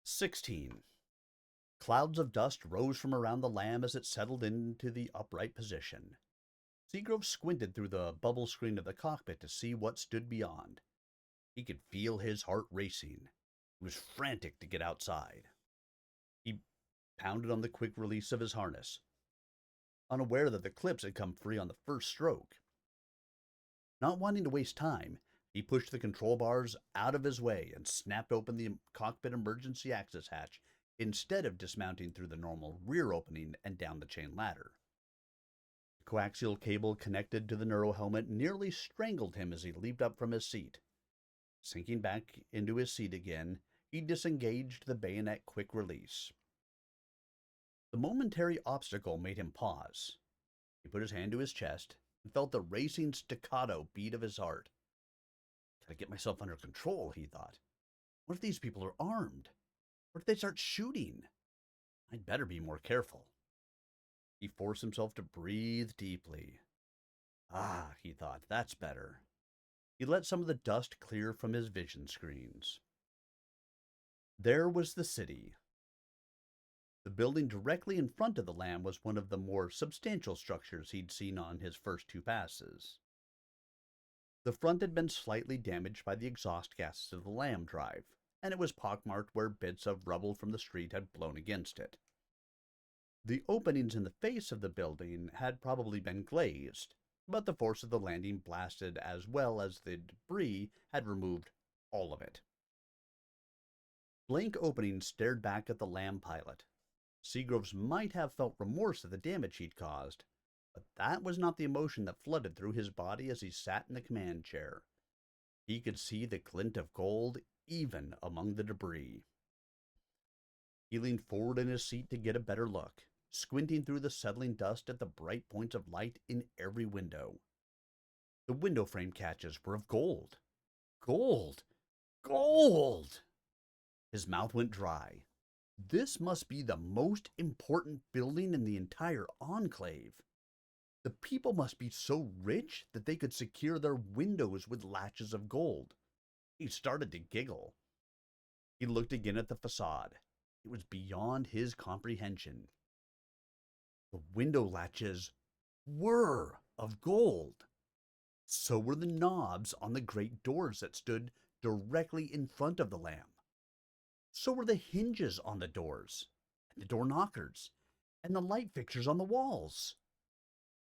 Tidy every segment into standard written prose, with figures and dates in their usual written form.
16. Clouds of dust rose from around the lamb as it settled into the upright position. Seagrove squinted through the bubble screen of the cockpit to see what stood beyond. He could feel his heart racing. He was frantic to get outside. He pounded on the quick release of his harness, unaware that the clips had come free on the first stroke. Not wanting to waste time, he pushed the control bars out of his way and snapped open the cockpit emergency access hatch instead of dismounting through the normal rear opening and down the chain ladder. The coaxial cable connected to the neurohelmet nearly strangled him as he leaped up from his seat. Sinking back into his seat again, he disengaged the bayonet quick release. The momentary obstacle made him pause. He put his hand to his chest and felt the racing staccato beat of his heart. Gotta get myself under control, he thought. What if these people are armed? What if they start shooting? I'd better be more careful. He forced himself to breathe deeply. Ah, he thought, that's better. He let some of the dust clear from his vision screens. There was the city. The building directly in front of the lamb was one of the more substantial structures he'd seen on his first two passes. The front had been slightly damaged by the exhaust gases of the lamb drive, and it was pockmarked where bits of rubble from the street had blown against it. The openings in the face of the building had probably been glazed, but the force of the landing blasted as well as the debris had removed all of it. Blank openings stared back at the lamb pilot. Seagroves might have felt remorse at the damage he'd caused, but that was not the emotion that flooded through his body as he sat in the command chair. He could see the glint of gold even among the debris. He leaned forward in his seat to get a better look, squinting through the settling dust at the bright points of light in every window. The window frame catches were of gold. Gold! Gold! His mouth went dry. This must be the most important building in the entire enclave. The people must be so rich that they could secure their windows with latches of gold. He started to giggle. He looked again at the facade. It was beyond his comprehension. The window latches were of gold. So were the knobs on the great doors that stood directly in front of the lamb. So were the hinges on the doors, and the door knockers, and the light fixtures on the walls.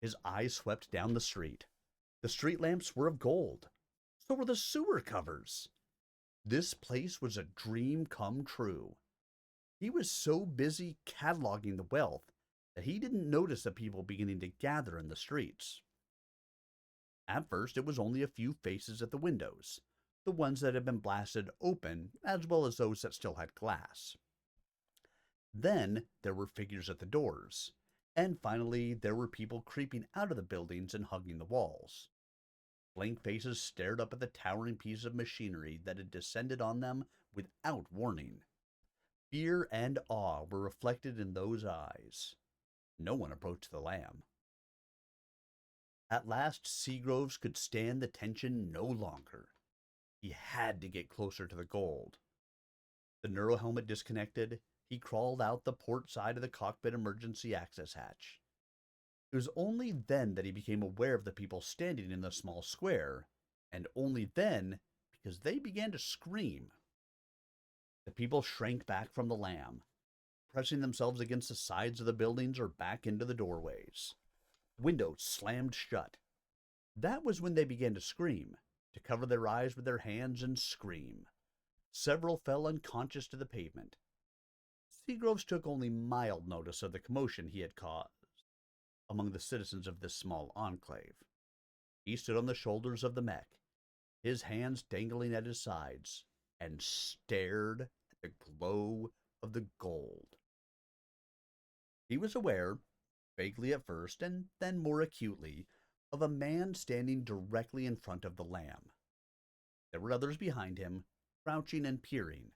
His eyes swept down the street. The street lamps were of gold. So were the sewer covers. This place was a dream come true. He was so busy cataloging the wealth that he didn't notice the people beginning to gather in the streets. At first, it was only a few faces at the windows, the ones that had been blasted open, as well as those that still had glass. Then there were figures at the doors, and finally there were people creeping out of the buildings and hugging the walls. Blank faces stared up at the towering piece of machinery that had descended on them without warning. Fear and awe were reflected in those eyes. No one approached the lamb. At last, Seagroves could stand the tension no longer. He had to get closer to the gold. The neurohelmet disconnected, he crawled out the port side of the cockpit emergency access hatch. It was only then that he became aware of the people standing in the small square, and only then because they began to scream. The people shrank back from the lamb, pressing themselves against the sides of the buildings or back into the doorways. Windows slammed shut. That was when they began to scream, to cover their eyes with their hands and scream. Several fell unconscious to the pavement. Seagroves took only mild notice of the commotion he had caused among the citizens of this small enclave. He stood on the shoulders of the mech, his hands dangling at his sides, and stared at the glow of the gold. He was aware, vaguely at first, and then more acutely, of a man standing directly in front of the lamb. There were others behind him, crouching and peering,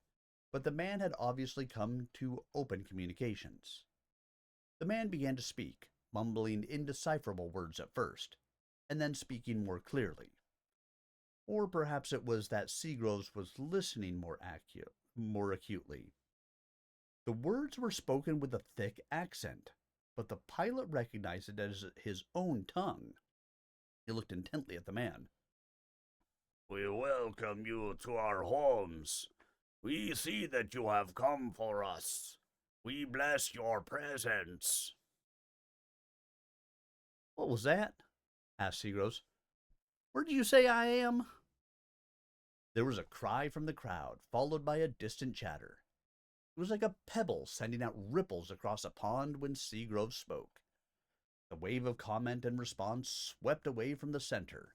but the man had obviously come to open communications. The man began to speak, mumbling indecipherable words at first, and then speaking more clearly. Or perhaps it was that Seagroves was listening more acutely. The words were spoken with a thick accent, but the pilot recognized it as his own tongue. He looked intently at the man. We welcome you to our homes. We see that you have come for us. We bless your presence. What was that? Asked Seagroves. Where did you say I am? There was a cry from the crowd, followed by a distant chatter. It was like a pebble sending out ripples across a pond when Seagroves spoke. The wave of comment and response swept away from the center.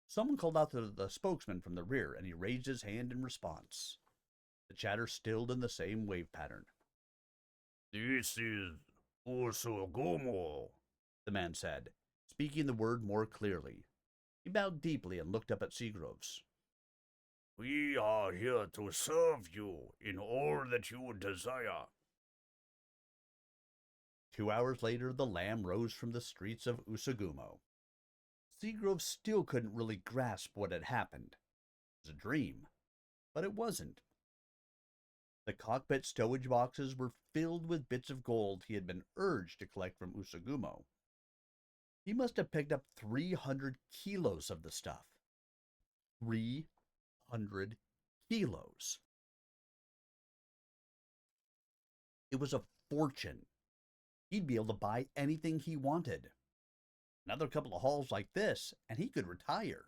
Someone called out to the spokesman from the rear, and he raised his hand in response. The chatter stilled in the same wave pattern. This is Usugumo, the man said, speaking the word more clearly. He bowed deeply and looked up at Seagroves. We are here to serve you in all that you desire. 2 hours later, the lamb rose from the streets of Usugumo. Seagroves still couldn't really grasp what had happened. It was a dream, but it wasn't. The cockpit stowage boxes were filled with bits of gold he had been urged to collect from Usugumo. He must have picked up 300 kilos of the stuff. 300 kilos. It was a fortune. He'd be able to buy anything he wanted. Another couple of hauls like this, and he could retire.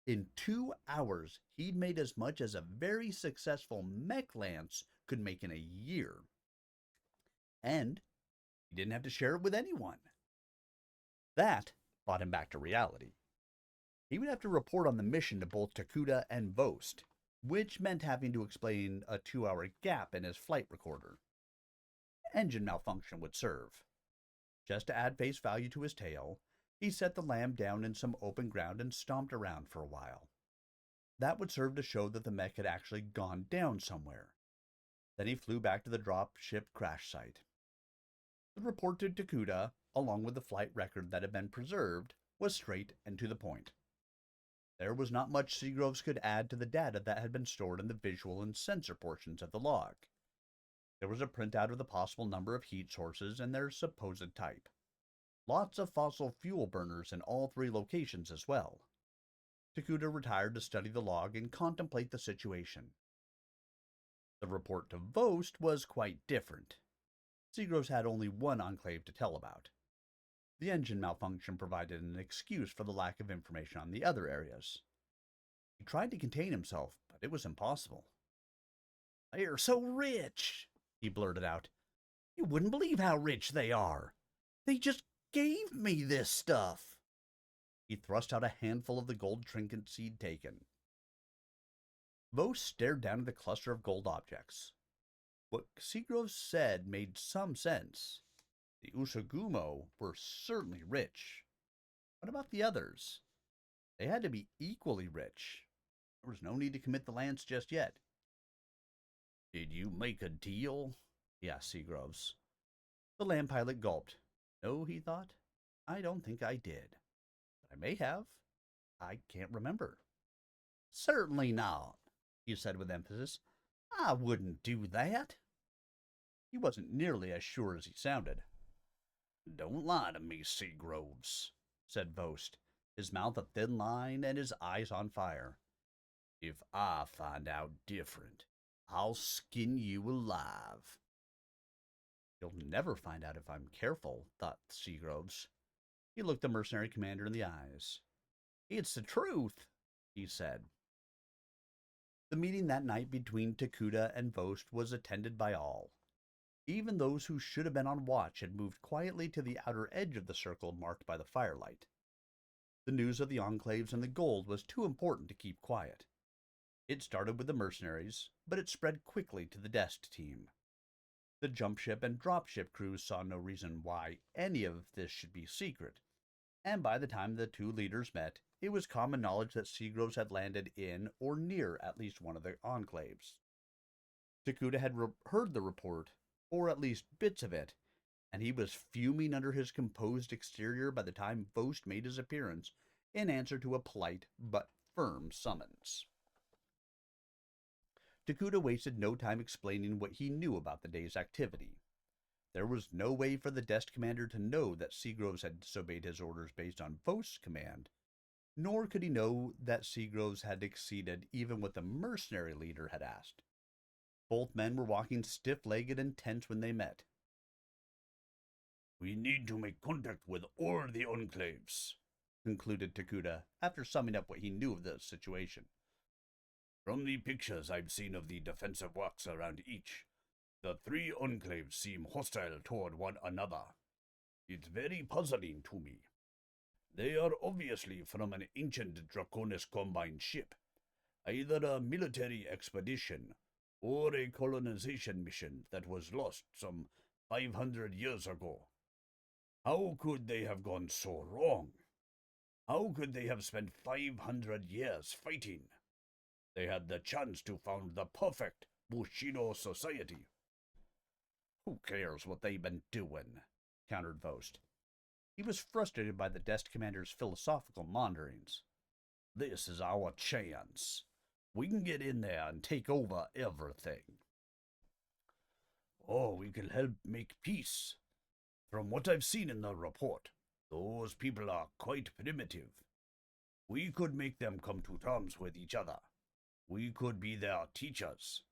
In 2 hours, he'd made as much as a very successful mech lance could make in a year. And he didn't have to share it with anyone. That brought him back to reality. He would have to report on the mission to both Takuda and Vost, which meant having to explain a 2-hour gap in his flight recorder. Engine malfunction would serve. Just to add face value to his tale, he set the lamb down in some open ground and stomped around for a while. That would serve to show that the mech had actually gone down somewhere. Then he flew back to the drop ship crash site. The report to Takuda, along with the flight record that had been preserved, was straight and to the point. There was not much Seagroves could add to the data that had been stored in the visual and sensor portions of the log. There was a printout of the possible number of heat sources and their supposed type. Lots of fossil fuel burners in all 3 locations as well. Takuda retired to study the log and contemplate the situation. The report to Vost was quite different. Seagroves had only one enclave to tell about. The engine malfunction provided an excuse for the lack of information on the other areas. He tried to contain himself, but it was impossible. "They're so rich," he blurted out. "You wouldn't believe how rich they are. They just gave me this stuff." He thrust out a handful of the gold trinkets he'd taken. Vost stared down at the cluster of gold objects. What Seagroves said made some sense. The Usugumo were certainly rich. What about the others? They had to be equally rich. There was no need to commit the lance just yet. Did you make a deal? He asked Seagroves. The lamb pilot gulped. No, he thought. I don't think I did. But I may have. I can't remember. Certainly not, he said with emphasis. I wouldn't do that. He wasn't nearly as sure as he sounded. Don't lie to me, Seagroves, said Vost, his mouth a thin line and his eyes on fire. If I find out different, I'll skin you alive. You'll never find out if I'm careful, thought Seagroves. He looked the mercenary commander in the eyes. It's the truth, he said. The meeting that night between Takuda and Vost was attended by all. Even those who should have been on watch had moved quietly to the outer edge of the circle marked by the firelight. The news of the enclaves and the gold was too important to keep quiet. It started with the mercenaries, but it spread quickly to the Dest team. The jump ship and drop ship crews saw no reason why any of this should be secret, and by the time the 2 leaders met, it was common knowledge that Seagroves had landed in or near at least one of the enclaves. Takuda had heard the report, or at least bits of it, and he was fuming under his composed exterior by the time Vost made his appearance in answer to a polite but firm summons. Takuda wasted no time explaining what he knew about the day's activity. There was no way for the desk commander to know that Seagroves had disobeyed his orders based on Vost's command, nor could he know that Seagroves had exceeded even what the mercenary leader had asked. Both men were walking stiff-legged and tense when they met. "We need to make contact with all the enclaves," concluded Takuda, after summing up what he knew of the situation. "From the pictures I've seen of the defensive works around each, the three enclaves seem hostile toward one another. It's very puzzling to me. They are obviously from an ancient Draconis Combine ship, either a military expedition or a colonization mission that was lost some 500 years ago. How could they have gone so wrong? How could they have spent 500 years fighting? They had the chance to found the perfect Bushido society." "Who cares what they've been doing?" countered Vost. He was frustrated by the desk commander's philosophical maunderings. "This is our chance. We can get in there and take over everything. Or we can help make peace. From what I've seen in the report, those people are quite primitive. We could make them come to terms with each other. We could be their teachers."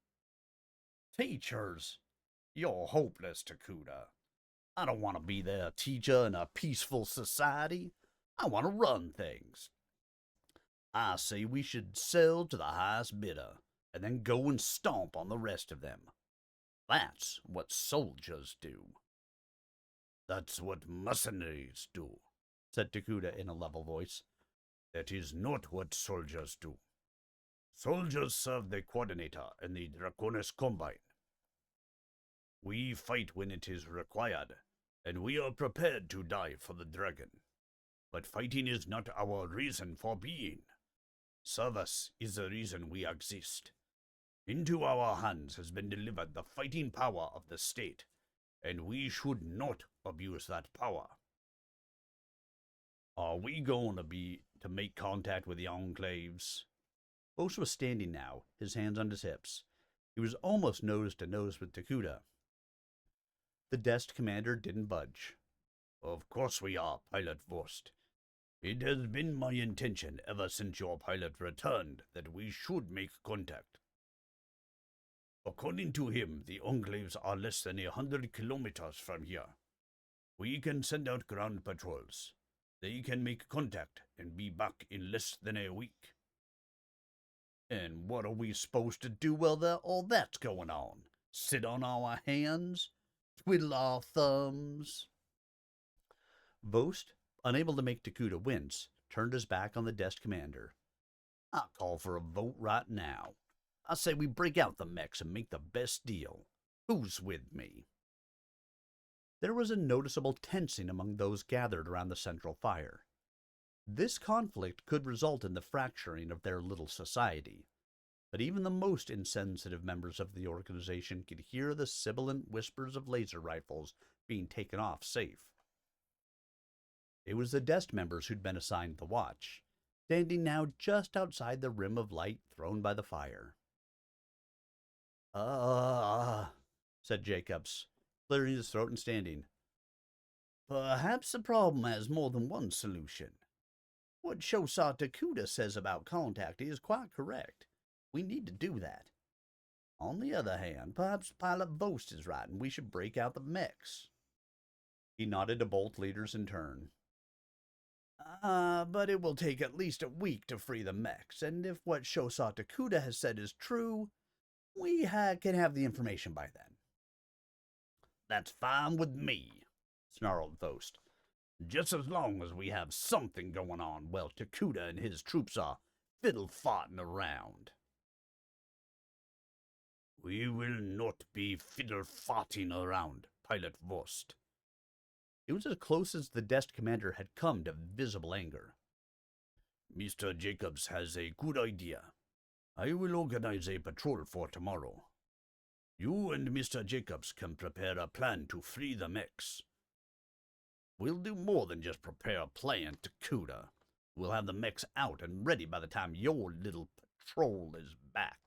"Teachers? You're hopeless, Takuda. I don't want to be their teacher in a peaceful society. I want to run things. I say we should sell to the highest bidder, and then go and stomp on the rest of them. That's what soldiers do." "That's what mercenaries do," said Takuda in a level voice. "That is not what soldiers do. Soldiers serve the coordinator in the Draconis Combine. We fight when it is required, and we are prepared to die for the dragon. But fighting is not our reason for being. Service is the reason we exist. Into our hands has been delivered the fighting power of the state, and we should not abuse that power." "Are we going to make contact with the enclaves?" Vost was standing now, his hands on his hips. He was almost nose to nose with Takuda. The desk commander didn't budge. "Of course we are, Pilot Vost. It has been my intention ever since your pilot returned that we should make contact. According to him, the enclaves are less than 100 kilometers from here. We can send out ground patrols. They can make contact and be back in less than a week." "And what are we supposed to do while all that's going on? Sit on our hands? Twiddle our thumbs?" Vost, unable to make Takuda wince, turned his back on the desk commander. "I'll call for a vote right now. I say we break out the mechs and make the best deal. Who's with me?" There was a noticeable tensing among those gathered around the central fire. This conflict could result in the fracturing of their little society, but even the most insensitive members of the organization could hear the sibilant whispers of laser rifles being taken off safe. It was the desk members who'd been assigned the watch, standing now just outside the rim of light thrown by the fire. Said Jacobs, clearing his throat and standing. "Perhaps the problem has more than one solution. What Shosar Takuda says about contact is quite correct. We need to do that. On the other hand, perhaps Pilot Vost is right and we should break out the mechs." He nodded to both leaders in turn. But it will take at least a week to free the mechs, and if what Shosar Takuda has said is true, we can have the information by then." "That's fine with me," snarled Vost. "Just as long as we have something going on while Takuda and his troops are fiddle-farting around." "We will not be fiddle-farting around, Pilot Vost." It was as close as the desk commander had come to visible anger. "Mr. Jacobs has a good idea. I will organize a patrol for tomorrow. You and Mr. Jacobs can prepare a plan to free the mechs." "We'll do more than just prepare a plan, Takuda. We'll have the mechs out and ready by the time your little patrol is back."